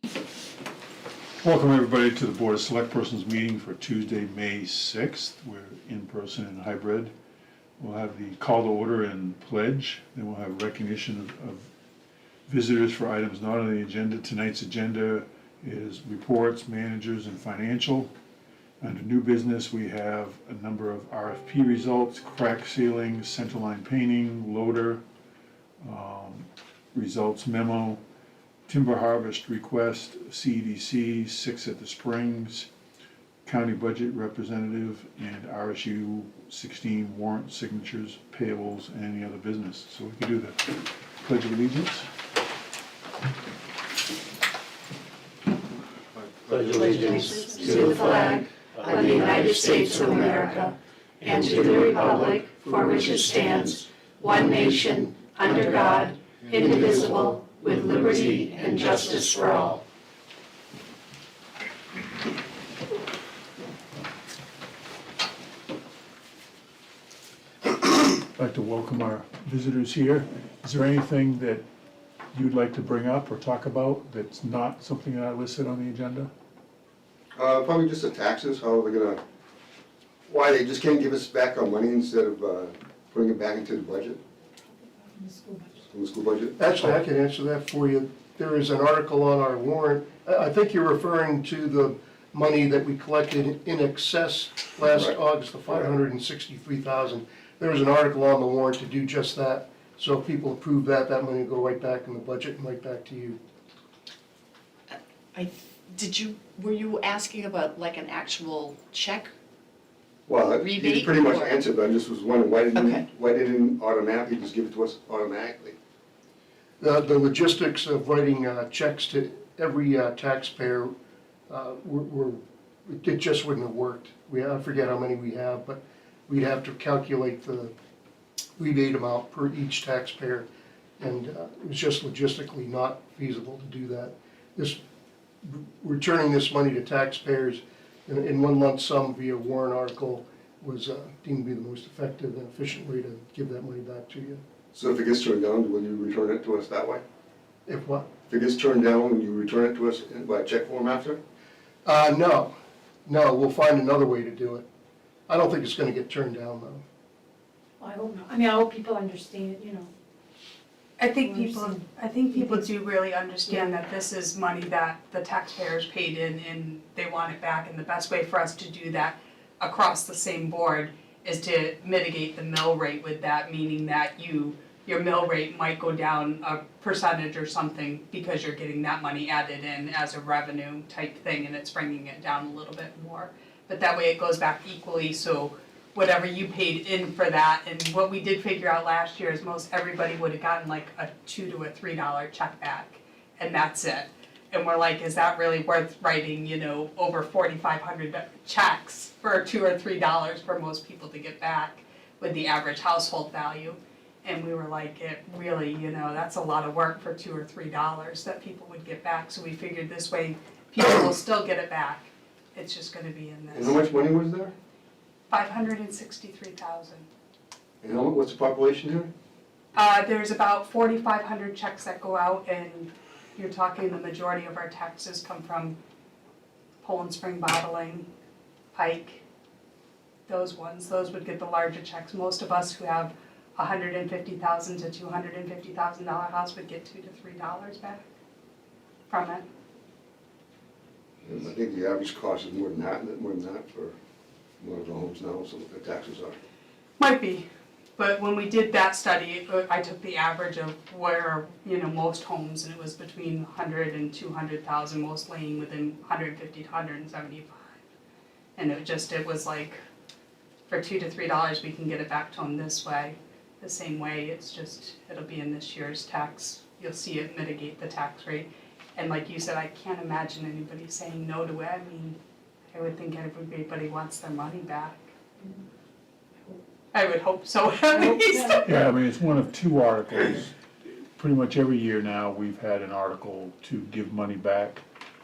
Welcome everybody to the Board of Select Persons meeting for Tuesday, May 6th. We're in person and hybrid. We'll have the call to order and pledge. Then we'll have recognition of visitors for items not on the agenda. Tonight's agenda is reports, managers, and financial. Under new business, we have a number of RFP results, crack sealing, centerline painting, loader, results memo, timber harvest request, CEDC, 6 at the Springs, county budget representative, and RSU 16 warrant signatures, payables, and any other business. So we can do the Pledge of Allegiance. Pledge allegiance to the flag of the United States of America and to the republic for which it stands, one nation, under God, indivisible, with liberty and justice for all. I'd like to welcome our visitors here. Is there anything that you'd like to bring up or talk about that's not something that I listed on the agenda? Probably just the taxes, how they're gonna, why they just can't give us back our money instead of putting it back into the budget? In the school budget? Actually, I can answer that for you. There is an article on our warrant. I think you're referring to the money that we collected in excess last Right. August, the 563,000. There was an article on the warrant to do just that. So if people approve that, that money will go right back in the budget and right back to you. Were you asking about like an actual check? Well, you Rebate pretty much or- answered, but I just was wondering, why Okay. didn't automatically just give it to us automatically? The logistics of writing checks to every taxpayer, it just wouldn't have worked. I forget how many we have, but we'd have to calculate the rebate amount per each taxpayer, and it was just logistically not feasible to do that. Returning this money to taxpayers in one lump sum via warrant article was deemed to be the most effective and efficient way to give that money back to you. So if it gets turned down, will you return it to us that way? If what? If it gets turned down, will you return it to us by check form after? No, we'll find another way to do it. I don't think it's gonna get turned down, though. Well, I hope not. I mean, I hope people understand, you know. I think people do really understand that this is money that the taxpayers paid in and they want it back, and the best way for us to do that across the same board is to mitigate the mill rate with that, meaning that your mill rate might go down a percentage or something because you're getting that money added in as a revenue type thing and it's bringing it down a little bit more. But that way it goes back equally, so whatever you paid in for that, and what we did figure out last year is most everybody would have gotten like a $2 to a $3 check back, and that's it. And we're like, is that really worth writing, over 4,500 checks for $2 or $3 for most people to get back with the average household value? And we were like, it really, that's a lot of work for $2 or $3 that people would get back. So we figured this way, people will still get it back. It's just gonna be in And how this. much money was there? 563,000. And what's the population here? There's about 4,500 checks that go out, and you're talking the majority of our taxes come from Poland Spring Bottling, Pike, those ones. Those would get the larger checks. Most of us who have $150,000 to $250,000 house would get $2 to $3 back from it. I think the average cost is more than that for one of the homes now, so the taxes are. Might be, but when we did that study, I took the average of where, most homes, and it was between 100 and 200,000, most laying within 150 to 175. And it was like, for $2 to $3, we can get it back to them this way. The same way, it'll be in this year's tax. You'll see it mitigate the tax rate. And like you said, I can't imagine anybody saying no to it. I mean, I would think everybody wants their money back. I would hope so, at least. Yeah, I mean, it's one of two articles. Pretty much every year now, we've had an article to give money back.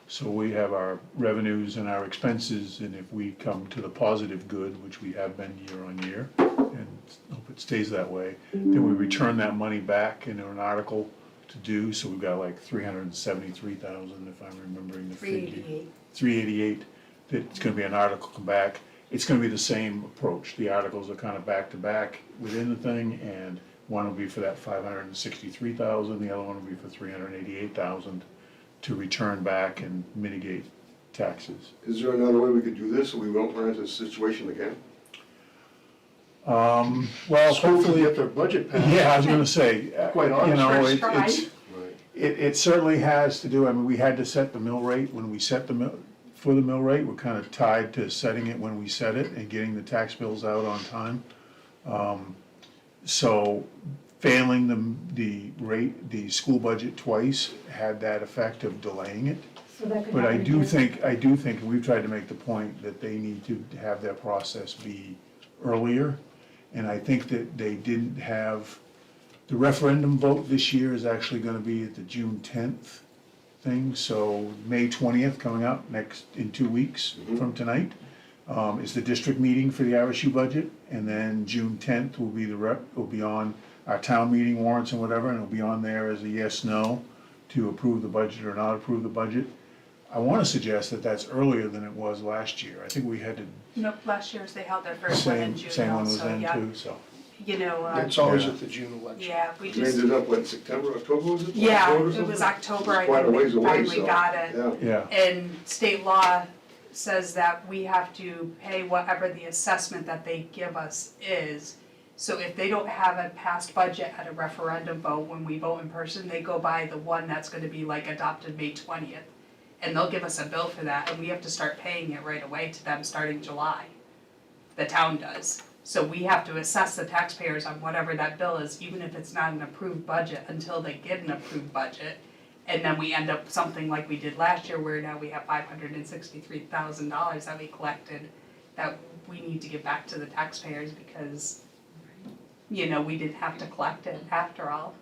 So we have our revenues and our expenses, and if we come to the positive good, which we have been year on year, and hope it stays that way, then we return that money back into an article to do, so we've got like 373,000, if I'm remembering the figure. 388. 388, that's gonna be an article come back. It's gonna be the same approach. The articles are kind of back to back within the thing, and one will be for that 563,000, the other one will be for 388,000 to return back and mitigate taxes. Is there another way we could do this so we won't run into this situation again? Well, School could hopefully, get their budget passed. yeah, I was gonna say, Quite you honest, know, first it- try. it's, Right. it certainly has to do, I mean, we had to set the mill rate when we set the mill, for the mill rate, we're kind of tied to setting it when we set it and getting the tax bills out on time. So failing the rate, the school budget twice had that effect of delaying it. So that could But I happen do again. think, and we've tried to make the point that they need to have their process be earlier. And I think that they didn't have, the referendum vote this year is actually gonna be at the June 10th thing, so May 20th coming up in 2 weeks from tonight, is the district meeting for the RSU budget, and then June 10th will be on our town meeting warrants and whatever, and it'll be on there as a yes, no, to approve the budget or not approve the budget. I wanna suggest that that's earlier than it was last year. I think we had to, Nope, last year's they held their first one in June same one was also, then yeah. too, so. You know, It's always Yeah. at the June election. yeah, we We just, ended up, what, September, October was it? yeah, October or it was something? October, I Quite a think ways they away, finally so, got it. Yeah, Yeah, And state law says that we have to pay whatever the assessment that they give us is. So if they don't have a passed budget at a referendum vote, when we vote in person, they go by the one that's gonna be like adopted May 20th. And they'll give us a bill for that, and we have to start paying it right away to them starting July. The town does. So we have to assess the taxpayers on whatever that bill is, even if it's not an approved budget, until they get an approved budget. And then we end up something like we did last year, where now we have $563,000 that we collected that we need to give back to the taxpayers because, you know, we didn't have to collect it after all.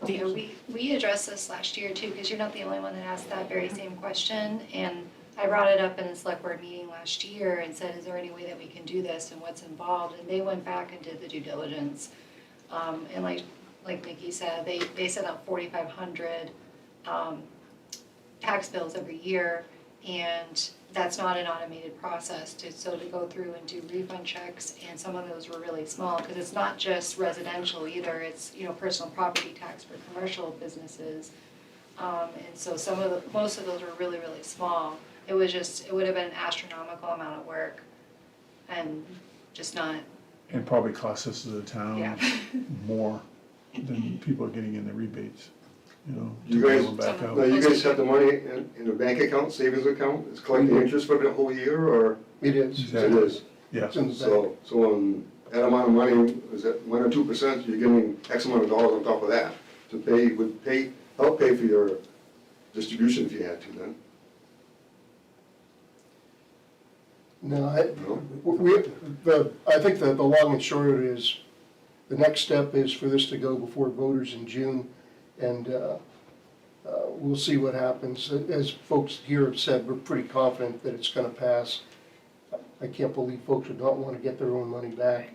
You know, we addressed this last year too, because you're not the only one that asked that very same question. And I brought it up in a select board meeting last year and said, is there any way that we can do this and what's involved? And they went back and did the due diligence. And like Nikki said, they sent out 4,500 tax bills every year. And that's not an automated process to go through and do refund checks, and some of those were really small, because it's not just residential either, it's, you know, personal property tax for commercial businesses. And so most of those were really, really small. It would have been an astronomical amount of work and just not, and probably costs us as a town yeah. more than people are getting in the rebates, you know, You to guys- bail them back now out. you guys have the money in a bank account, savings account, it's collecting interest for the whole year, or? It is. Exactly. It is. Yeah, It's in the bank. So on that amount of money, is that 1 or 2%, you're getting X amount of dollars on top of that to help pay for your distribution if you had to then. No, No? I think that the long and short of it is, the next step is for this to go before voters in June, and we'll see what happens. As folks here have said, we're pretty confident that it's gonna pass. I can't believe folks would not wanna get their own money back.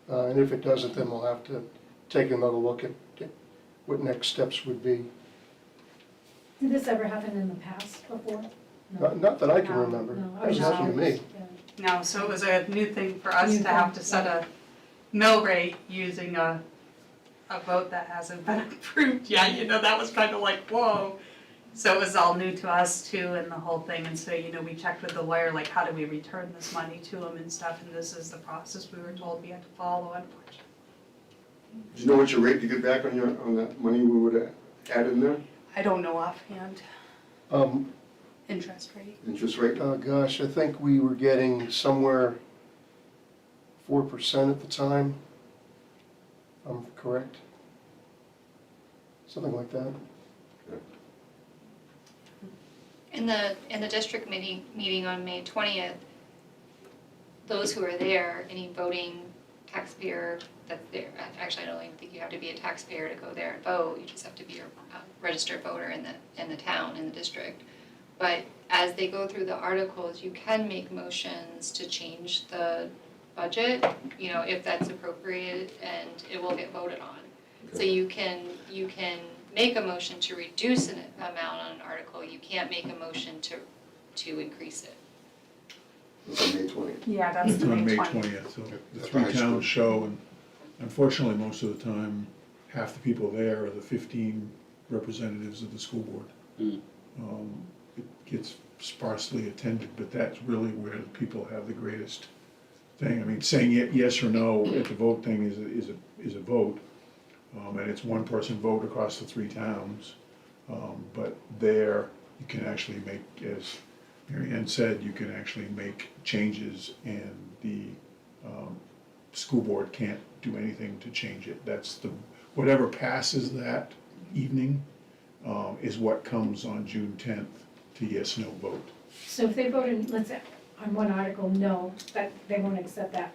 And if it doesn't, then we'll have to take another look at what next steps would be. Did this ever happen in the past before? No. Not that I can No, remember. no, I That was was nothing to me. Yeah. No, so it was a new thing for us New to have thing, to set a mill rate using a vote that hasn't been approved yet, you know, that was kind of like, whoa. So it was all new to us too, and the whole thing, and so, you know, we checked with the lawyer, like, how do we return this money to them and stuff, and this is the process we were told we had to follow, unfortunately. Do you know what your rate to get back on that money we would add in there, I don't know offhand, interest rate. interest rate? Gosh, I think we were getting somewhere 4% at the time. If I'm correct. Something like that. In the district meeting on May 20th, those who are there, any voting taxpayer that's there, actually I don't even think you have to be a taxpayer to go there and vote, you just have to be a registered voter in the town, in the district. But as they go through the articles, you can make motions to change the budget, you know, if that's appropriate, and it will get voted on. So you can make a motion to reduce an amount on an article, you can't make a motion to increase it. It's on May 20th. Yeah, that's It's the on May May 20th. 20th, so the At the three high school. towns show, and unfortunately, most of the time, half the people there are the 15 representatives of the school board. It gets sparsely attended, but that's really where the people have the greatest thing. I mean, saying yes or no at the vote thing is a vote, and it's one person vote across the three towns. But there, you can actually make, as Mary Ann said, you can actually make changes, and the school board can't do anything to change it. That's whatever passes that evening is what comes on June 10th to yes/no vote. So if they voted, let's say, on one article, no, that they won't accept that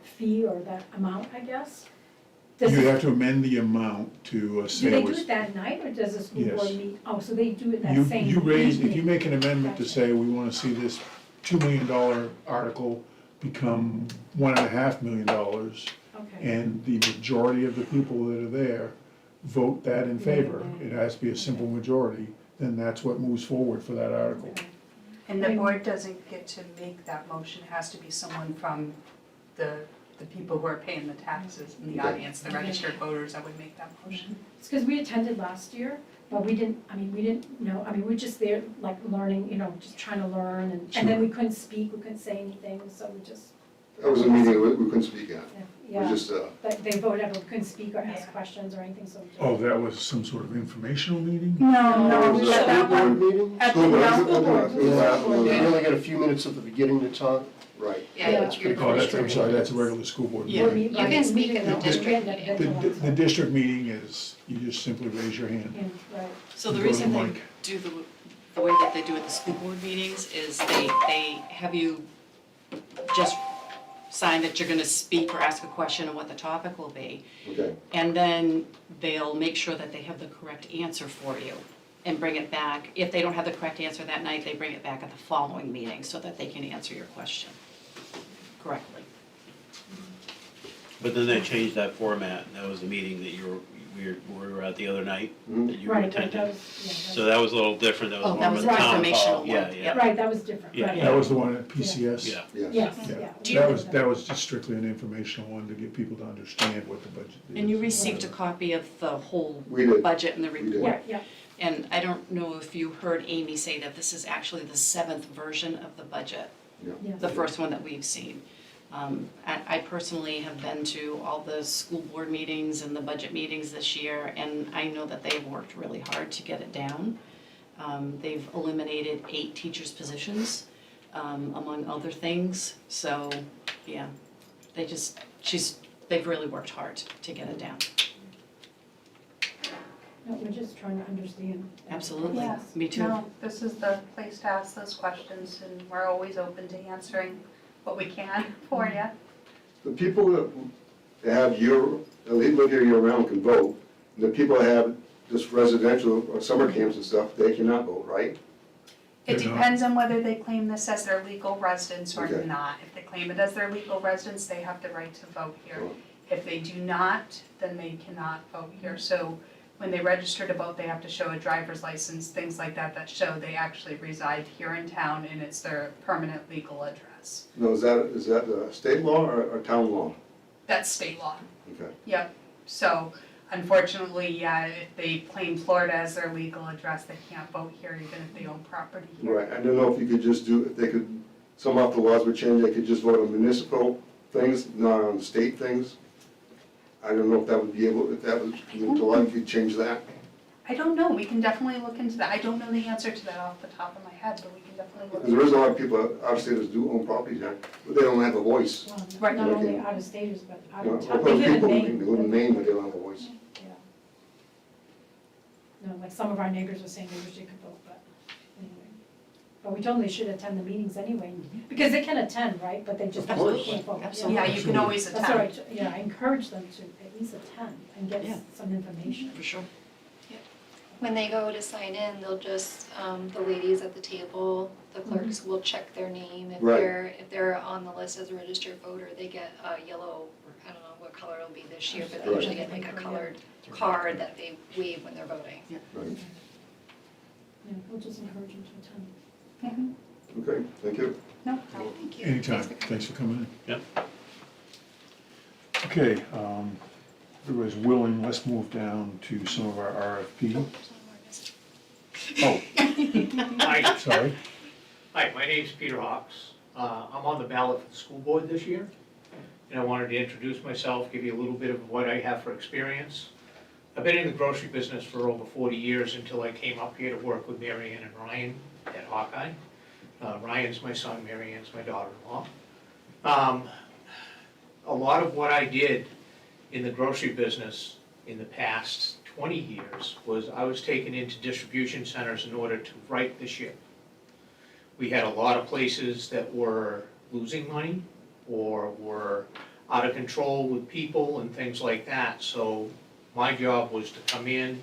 fee or that amount, I guess? Does You it- have to amend the amount to Do say they it do was. it that night, or does the school board Yes. meet? Oh, so they do it that You, same you raise, if you evening. make an amendment to Gotcha. say, we wanna see this $2 million article become $1.5 million, Okay, and the majority of the people that are there vote that in favor, Yeah. it has to be a simple majority, then that's what moves forward for that article. okay. And the board doesn't get to make that motion, it has to be someone from the people who are paying the taxes in the Okay. audience, the registered voters that would make that motion. It's because we attended last year, but we didn't know, we were just there, like, learning, just trying to learn, and then we couldn't speak, we couldn't say anything, so we just, That was a meeting we couldn't speak at. We yeah. just, But they voted, but we couldn't speak or ask questions or anything, so we just. Oh, that was some sort of informational meeting? No, it was a but school that board one, meeting? at School the- board, no. I think it was last School one. board. You only get a few minutes at the beginning to talk. Right. Yeah, it's your Oh, that's, I'm district. sorry, that's a regular school board Yeah. meeting. You can speak in the district The, meeting. the district meeting is, you just simply raise your hand. Right. So the Go to reason the they mic. do the way that they do at the school board meetings is they have you just sign that you're gonna speak or ask a question and what the topic will be. Okay, And then they'll make sure that they have the correct answer for you and bring it back. If they don't have the correct answer that night, they bring it back at the following meeting so that they can answer your question correctly. But then they changed that format, and that was the meeting that we were at the other night, Mhm. that you were Right, that attending. was, yeah, So that was a little different, that was Oh, more that of was a the town informational hall, one. yeah, Yep. yeah, right, that was different, Yeah. right. That was the one at PCS? yeah. yes. Yes, Yeah. yeah. Do you- That was just strictly an informational one to get people to understand what the budget is. And you received a copy of the whole We did. budget and the We did. report. Yeah, And I don't know if you heard Amy say that this is actually the 7th version of the budget, yeah. the first one that we've seen. I personally have been to all the school board meetings and the budget meetings this year, and I know that they've worked really hard to get it down. They've eliminated 8 teachers' positions, among other things, so, yeah, they've really worked hard to get it down. No, we're just trying to understand. Absolutely, Yes. me too. No, this is the place to ask those questions, and we're always open to answering what we can for you. The people that have that live here year-round can vote. The people that have just residential or summer camps and stuff, they cannot vote, right? It They're not. depends on whether they claim this as their legal residence or Okay. not. If they claim it as their legal residence, they have the right to vote here. If they do not, then they cannot vote here. So when they register to vote, they have to show a driver's license, things like that, that show they actually reside here in town and it's their permanent legal address. No, is that state law or town law? That's state law. Okay. Yep, so unfortunately, yeah, if they claim Florida as their legal address, they can't vote here even if they own property here. Right, I don't know if you could just if they could, some of the laws would change, they could just vote on municipal things, not on state things. I don't know if that would be able, if that was, into law, you could change that. I don't know, we can definitely look into that. I don't know the answer to that off the top of my head, but we can definitely look Because there is a lot of people, out of staters do own properties here, but they don't have a voice. Well, Right. not only Okay. out of staters, but out You know, of town, those they live in people, Maine. they live in Maine, but they don't have a voice. Yeah. No, like some of our neighbors were saying they wish they could vote, but anyway. But we told them they should attend the meetings anyway, because they can attend, right, but they just Absolutely. can't vote. Absolutely. Yeah, you can always That's all attend. right, yeah, I encourage them to at least attend and get Yeah. some information. For sure. When they go to sign in, they'll just, the ladies at the table, the clerks will check their name. Right. If they're on the list as a registered voter, they get a yellow, I don't know what color it'll be this year, but they Right. usually get like a colored card that they wave when they're voting. Right. Yeah, we'll just encourage them to attend. Okay, thank you. No, Thank you. Anytime, Thanks for coming. thanks for coming in. Yep. Okay, everybody's willing, let's move down to some of our RFP. Oh, Hi, sorry. hi, my name's Peter Hawks. I'm on the ballot for the school board this year. And I wanted to introduce myself, give you a little bit of what I have for experience. I've been in the grocery business for over 40 years until I came up here to work with Mary Ann and Ryan at Hawkeye. Ryan's my son, Mary Ann's my daughter-in-law. A lot of what I did in the grocery business in the past 20 years was I was taken into distribution centers in order to right the ship. We had a lot of places that were losing money or were out of control with people and things like that. So my job was to come in,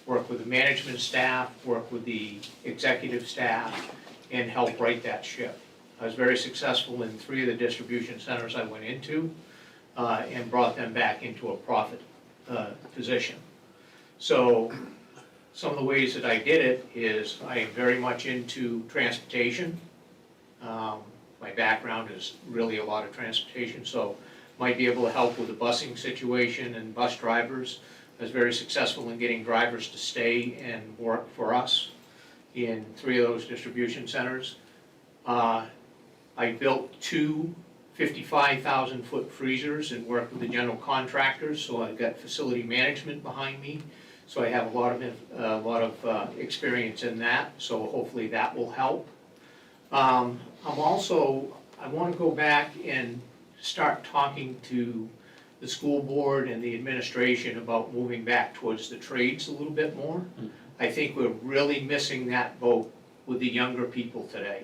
work with the management staff, work with the executive staff, and help right that ship. I was very successful in 3 of the distribution centers I went into and brought them back into a profit position. So some of the ways that I did it is I am very much into transportation. My background is really a lot of transportation, so might be able to help with the busing situation and bus drivers. I was very successful in getting drivers to stay and work for us in 3 of those distribution centers. I built 2 55,000-foot freezers and worked with the general contractors, so I've got facility management behind me. So I have a lot of experience in that, so hopefully that will help. I want to go back and start talking to the school board and the administration about moving back towards the trades a little bit more. I think we're really missing that boat with the younger people today.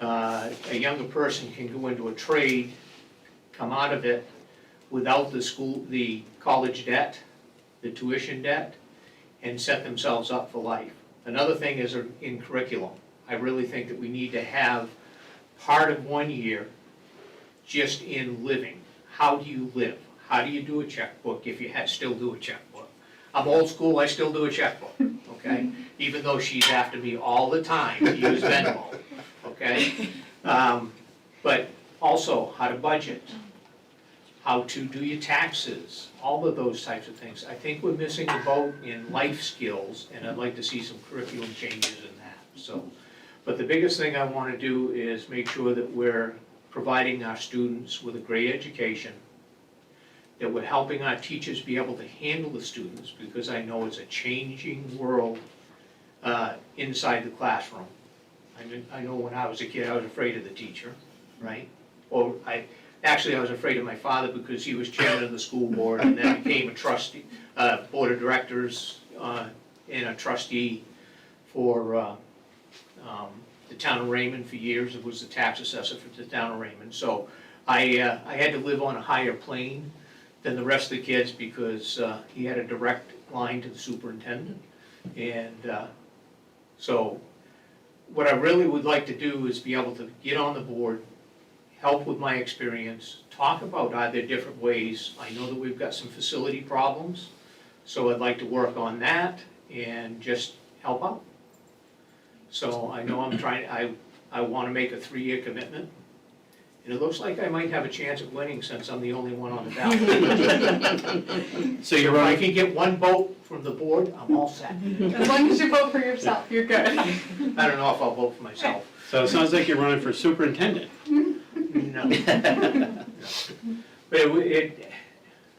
A younger person can go into a trade, come out of it without the college debt, the tuition debt, and set themselves up for life. Another thing is in curriculum. I really think that we need to have part of 1 year just in living. How do you live? How do you do a checkbook if you still do a checkbook? I'm old school, I still do a checkbook, okay? Even though she's after me all the time to use Venmo, okay? But also how to budget, how to do your taxes, all of those types of things. I think we're missing the boat in life skills, and I'd like to see some curriculum changes in that, so. But the biggest thing I want to do is make sure that we're providing our students with a great education, that we're helping our teachers be able to handle the students, because I know it's a changing world inside the classroom. I know when I was a kid, I was afraid of the teacher, right? Or I was afraid of my father because he was chairman of the school board and then became a trustee, board of directors, and a trustee for the town of Raymond for years. It was the tax assessor for the town of Raymond. So I had to live on a higher plane than the rest of the kids because he had a direct line to the superintendent. And so what I really would like to do is be able to get on the board, help with my experience, talk about are there different ways. I know that we've got some facility problems, so I'd like to work on that and just help out. So I know I want to make a 3-year commitment, and it looks like I might have a chance of winning since I'm the only one on the ballot. So you're If I running, can get 1 vote from the board, I'm all set. as long as you vote for yourself, you're good. I don't know if I'll vote for myself. so it sounds like you're running for superintendent. No. But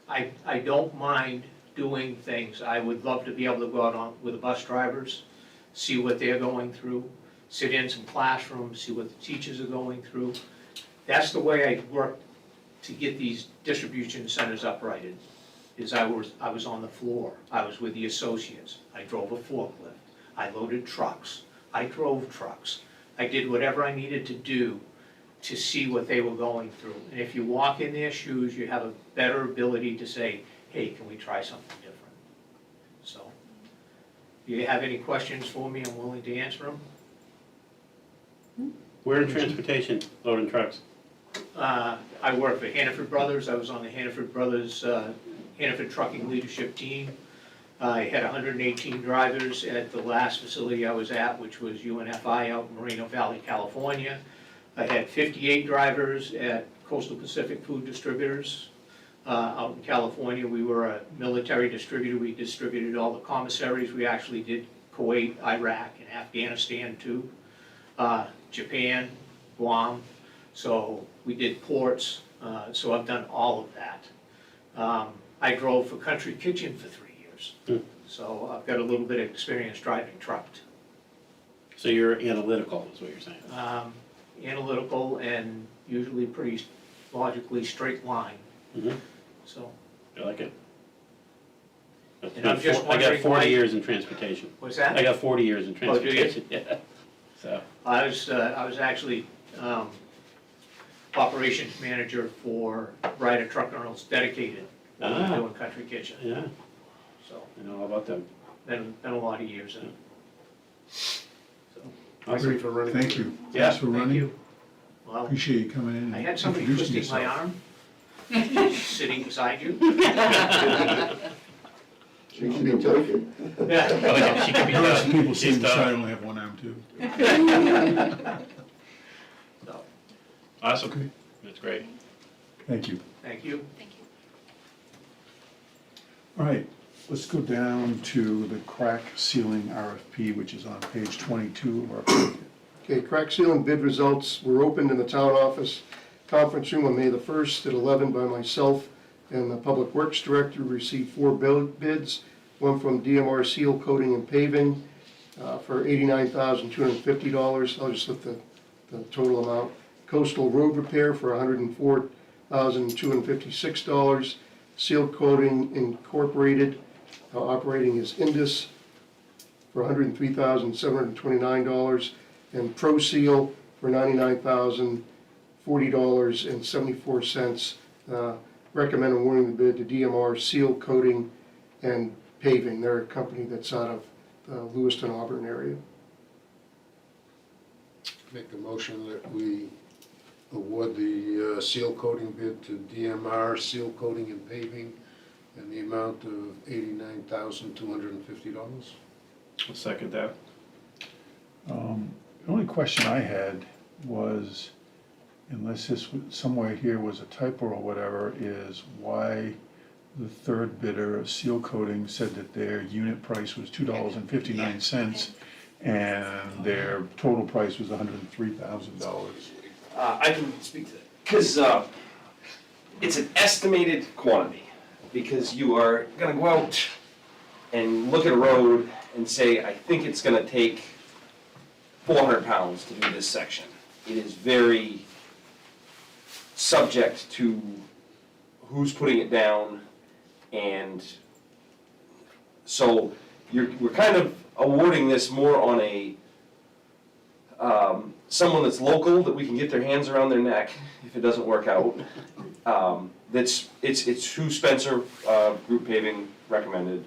I don't mind doing things. I would love to be able to go out with the bus drivers, see what they're going through, sit in some classrooms, see what the teachers are going through. That's the way I work to get these distribution centers uprighted, is I was on the floor. I was with the associates. I drove a forklift. I loaded trucks. I drove trucks. I did whatever I needed to do to see what they were going through. And if you walk in their shoes, you have a better ability to say, hey, can we try something different? So, do you have any questions for me? I'm willing to answer them. We're in transportation, loading trucks. I work for Hannaford Brothers. I was on the Hannaford Brothers, Hannaford Trucking Leadership Team. I had 118 drivers at the last facility I was at, which was UNFI out in Moreno Valley, California. I had 58 drivers at Coastal Pacific Food Distributors out in California. We were a military distributor. We distributed all the commissaries. We actually did Kuwait, Iraq, and Afghanistan too. Japan, Guam. So we did ports. So I've done all of that. I drove for Country Kitchen for 3 years. So I've got a little bit of experience driving trucks. So you're analytical, is what you're saying? Analytical and usually pretty logically straight line, Mm-hmm. so. I like it. And I'm just I got wondering 40 why- years in transportation. What's I that? got 40 years in Oh, do you? transportation, yeah. So, I was actually operations manager for Ryder Truck Rentals Dedicated, when we were Ah. doing Country Kitchen, yeah, so I know all about them. been a lot of years in it. Awesome. for running. Thank you. Yeah, Thanks for Thank running. you. Well, Appreciate you coming in I and had somebody introducing twisting my yourself. arm, sitting beside you. She should be delicate. Oh, yeah, she could be There are some tough. people She's sitting beside tough. only have one arm too. So, Awesome, Okay, that's great. thank you. thank you. All right, let's go down to the crack sealing RFP, which is on page 22 of our packet. Okay, crack sealing bid results were opened in the town office conference room on May the 1st at 11 by myself and the Public Works Director. We received 4 bids, one from DMR Seal Coating and Paving for $89,250. I'll just look the total amount. Coastal Road Repair for $104,256. Seal Coating Incorporated, operating as Indus, for $103,729. And Pro Seal for $99,040.74. Recommend awarding the bid to DMR Seal Coating and Paving. They're a company that's out of the Lewiston, Auburn area. Make a motion that we award the seal coating bid to DMR Seal Coating and Paving in the amount of $89,250. I'll second that. The only question I had was, unless this somewhere here was a typo or whatever, is why the third bidder, Seal Coating, said that their unit price was $2.59 and their total price was $103,000. I can speak to that, because it's an estimated quantity, because you are gonna go out and look at a road and say, I think it's gonna take 400 pounds to do this section. It is very subject to who's putting it down, and so we're kind of awarding this more on a someone that's local that we can get their hands around their neck if it doesn't work out. It's who Spencer Group Paving recommended,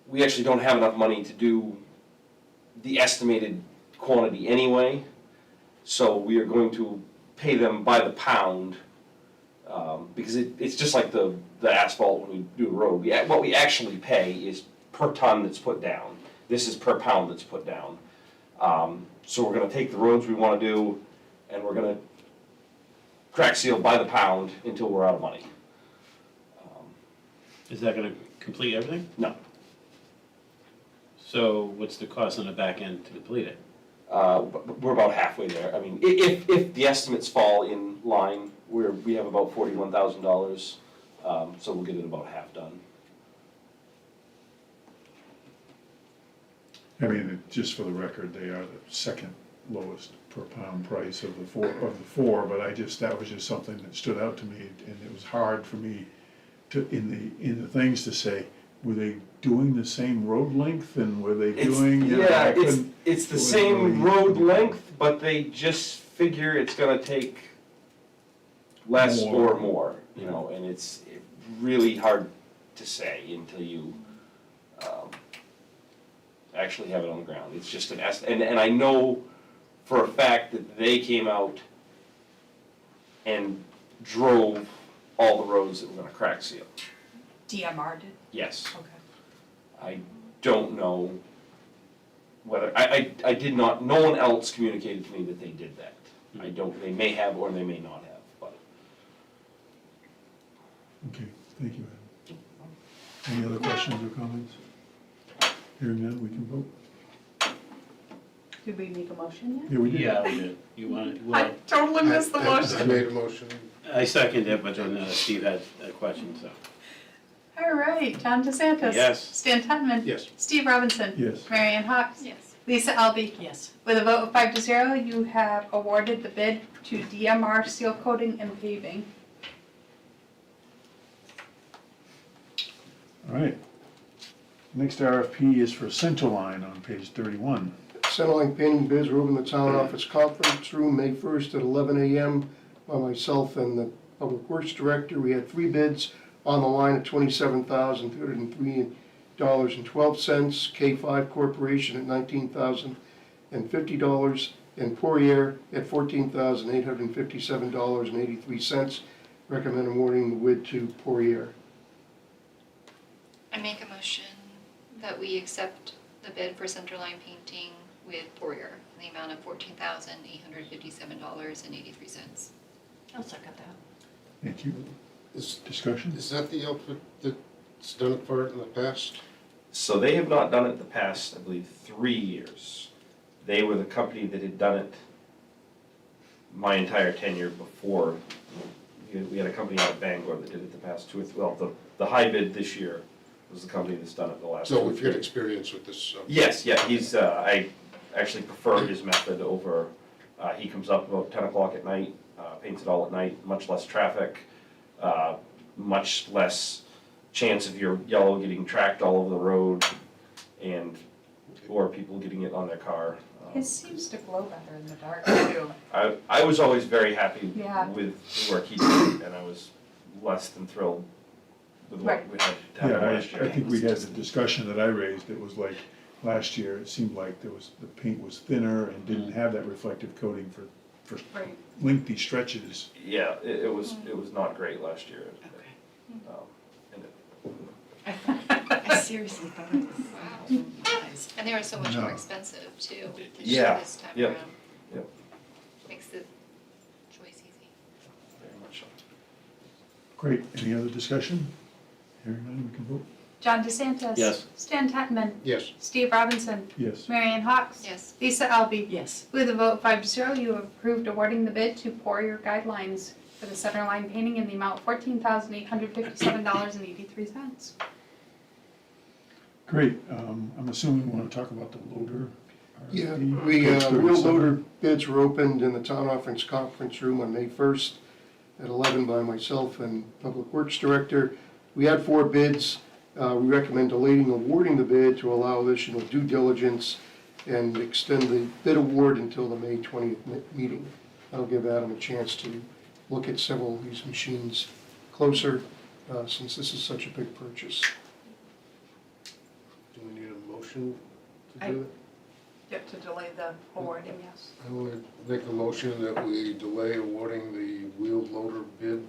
we actually don't have enough money to do the estimated quantity anyway, so we are going to pay them by the pound, because it's just like the asphalt when we do a road. What we actually pay is per ton that's put down. This is per pound that's put down. So we're gonna take the roads we wanna do, and we're gonna crack seal by the pound until we're out of money. Is that gonna complete everything? No. So what's the cost on the back end to complete it? But we're about halfway there. I mean, if the estimates fall in line, we have about $41,000, so we'll get it about half done. I mean, just for the record, they are the second lowest per pound price of the four, but that was just something that stood out to me, and it was hard for me to, in the things to say, were they doing the same road length, and were they doing, you know, I Yeah, couldn't- it's the it was same really- road length, but they just figure it's gonna take less More. or more, you know, and it's really hard to say until you actually have it on the ground. It's just an and I know for a fact that they came out and drove all the roads that were gonna crack seal. DMR did, Yes. okay. I don't know whether, I did not, no one else communicated to me that they did that. I don't, they may have or they may not have, but. Okay, thank you, Adam. Any other questions or comments? Hearing none, we can vote. Did we make a motion yet? Yeah, we did. Yeah, we did. You want it, I well, totally missed the I motion. made a motion. I seconded it, but then Steve had a question, so. All right, John DeSantis. Yes. Stan Tutman. Yes. Steve Robinson. Yes. Mary Ann Hawks. Yes. Lisa Albee. Yes. With a vote of 5-0, you have awarded the bid to DMR Seal Coating and Paving. All right. Next RFP is for Centerline on page 31. Centerline painting bids were open in the town office conference room May 1st at 11 a.m. by myself and the Public Works Director. We had 3 bids on the line at $27,303.12. K5 Corporation at $19,050, and Poirier at $14,857.83. Recommend awarding the bid to Poirier. I make a motion that we accept the bid for centerline painting with Poirier in the amount of $14,857.83. I'll second that. Thank you. Is, Discussion? is that the outfit that's done it for it in the past? So they have not done it the past, I believe, 3 years. They were the company that had done it my entire tenure before. We had a company out of Bangor that did it the past 2 or 3, well, the high bid this year was the company that's done it the last 2 So or we've 3 got experience with this, so. Yes, yeah, he's, I actually prefer his method over, he comes up about 10 o'clock at night, paints it all at night, much less traffic, much less chance of your yellow getting tracked all over the road, and, or people getting it on their car. His seems to glow better in the dark too. I was always very happy Yeah. with the work he did, and I was less than thrilled with what Right. we had to happen Yeah, last year. I think we had the discussion that I raised. It was like, last year, it seemed like the paint was thinner and didn't have that reflective coating for Right. lengthy stretches. Yeah, it was not great last year. Okay. And I seriously thought it was. Nice. And they were so much No. more expensive too, Yeah, this time yep, around. yep. Makes the choice easy. Very much so. Great. Any other discussion? Hearing none, we can vote. John DeSantis. Yes. Stan Tutman. Yes. Steve Robinson. Yes. Mary Ann Hawks. Yes. Lisa Albee. Yes. With a vote of 5-0, you have approved awarding the bid to Poirier Guidelines for the centerline painting in the amount of $14,857.83. Great. I'm assuming we want to talk about the loader. Yeah, RFP, we, page wheel 37. loader bids were opened in the town office conference room on May 1st at 11 by myself and Public Works Director. We had 4 bids. We recommend delaying awarding the bid to allow additional due diligence and extend the bid award until the May 20th meeting. That'll give Adam a chance to look at several of these machines closer, since this is such a big purchase. Do we need a motion to I- do it? Yep, to delay the awarding, yes. I would make a motion that we delay awarding the wheel loader bid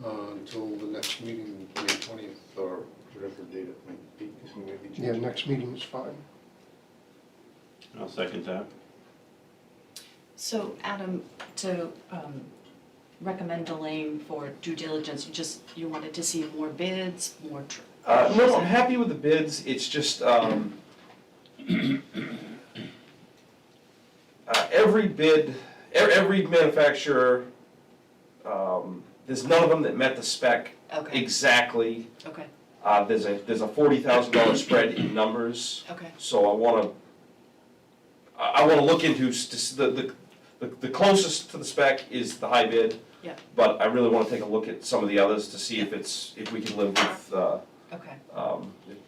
until the next meeting, May 20th, or whatever date it might be, if we maybe change Yeah, it. next meeting is fine. I'll second that. So Adam, to recommend delaying for due diligence, you wanted to see more bids, more. No, I'm happy with the bids. It's just, every bid, every manufacturer, there's none of them that met the spec Okay, exactly. okay, There's a $40,000 spread in numbers, okay, so I wanna look into, the closest to the spec is the high bid. Yeah. But I really wanna take a look at some of the others to see if we can live with, okay.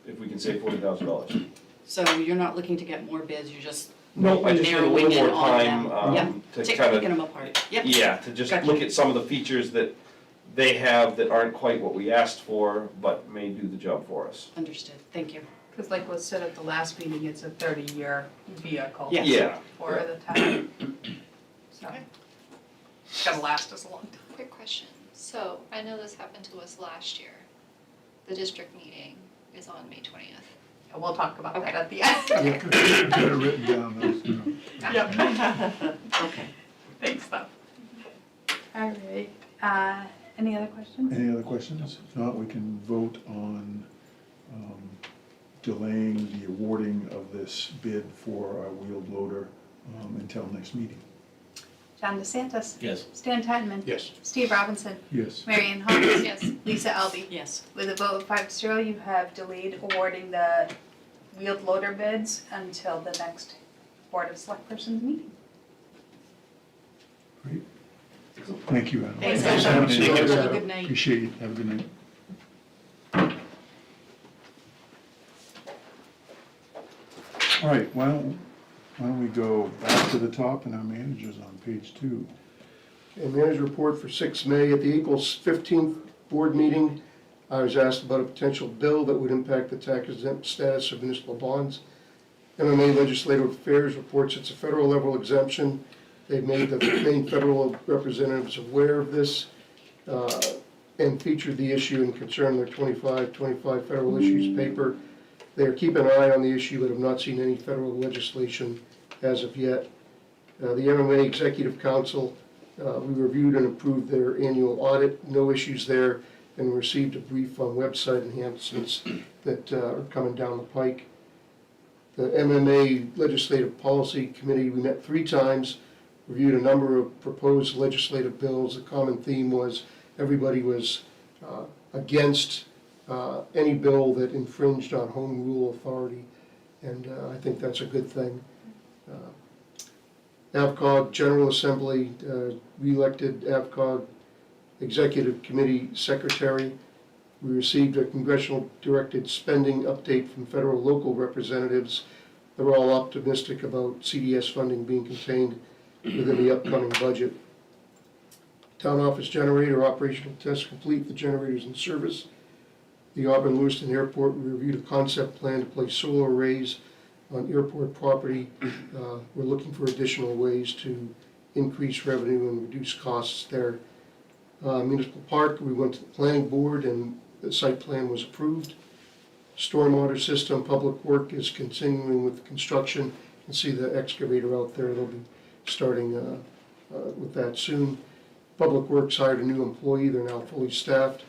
if we can save $40,000. So you're not looking to get more bids, you're just No, I just need a narrowing little in more on time, them. Yep, to Take- kind picking of, them apart, yep. yeah, to just Gotcha. look at some of the features that they have that aren't quite what we asked for, but may do the job for us. Understood, thank you. Cause like was said at the last meeting, it's a 30-year vehicle. Yes. Yeah. For the town. So, it's gonna last us a long time. Quick question. So I know this happened to us last year. The district meeting is on May 20th. Yeah, we'll talk about that Okay. at the end. Yeah, got it written down, those, you know. Yep. Okay. Thanks, though. All right, any other questions? Any other questions? If not, we can vote on delaying the awarding of this bid for our wheeled loader until next meeting. John DeSantis. Yes. Stan Tedman. Yes. Steve Robinson. Yes. Marion Holmes. Yes. Lisa Elby. Yes. With a vote of 5-0, you have delayed awarding the wheeled loader bids until the next Board of Selectpersons meeting. Great. Thank you, Adam. Thanks, for Adam. coming in. Thank you. Have a good night. Appreciate it. Have a good night. All right, why don't we go back to the top and our managers on page 2. And manager report for 6 May. At the April 15th board meeting, I was asked about a potential bill that would impact the tax exempt status of municipal bonds. MMA Legislative Affairs reports it's a federal level exemption. They've made the main federal representatives aware of this and featured the issue and concern in their 25 federal issues paper. They are keeping an eye on the issue but have not seen any federal legislation as of yet. The MMA Executive Council, we reviewed and approved their annual audit, no issues there, and received a brief on website enhancements that are coming down the pike. The MMA Legislative Policy Committee, we met 3 times, reviewed a number of proposed legislative bills. The common theme was everybody was against any bill that infringed on home rule authority, and I think that's a good thing. AvCog General Assembly, re-elected AvCog Executive Committee Secretary. We received a congressional directed spending update from federal local representatives. They're all optimistic about CDS funding being contained within the upcoming budget. Town office generator operational tests complete, the generator's in service. The Auburn Lewiston Airport, we reviewed a concept plan to place solar arrays on airport property. We're looking for additional ways to increase revenue and reduce costs there. Municipal Park, we went to the planning board and the site plan was approved. Stormwater system, public work is continuing with construction. You can see the excavator out there, they'll be starting with that soon. Public Works hired a new employee, they're now fully staffed.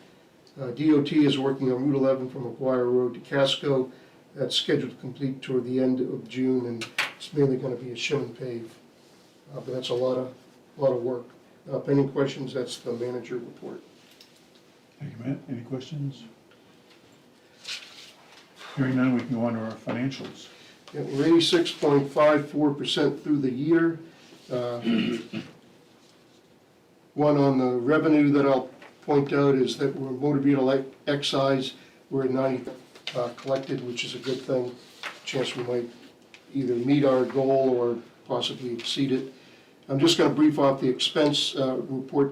DOT is working on Route 11 from McGuire Road to Casco. That's scheduled to complete toward the end of June, and it's mainly going to be a shim and pave. But that's a lot of work. Pending questions, that's the manager report. Thank you, Matt. Any questions? Hearing none, we can go on to our financials. Yeah, we're 86.54% through the year. One on the revenue that I'll point out is that we're motor vehicle excise, we're at 90 collected, which is a good thing. Chance we might either meet our goal or possibly exceed it. I'm just going to brief off the expense report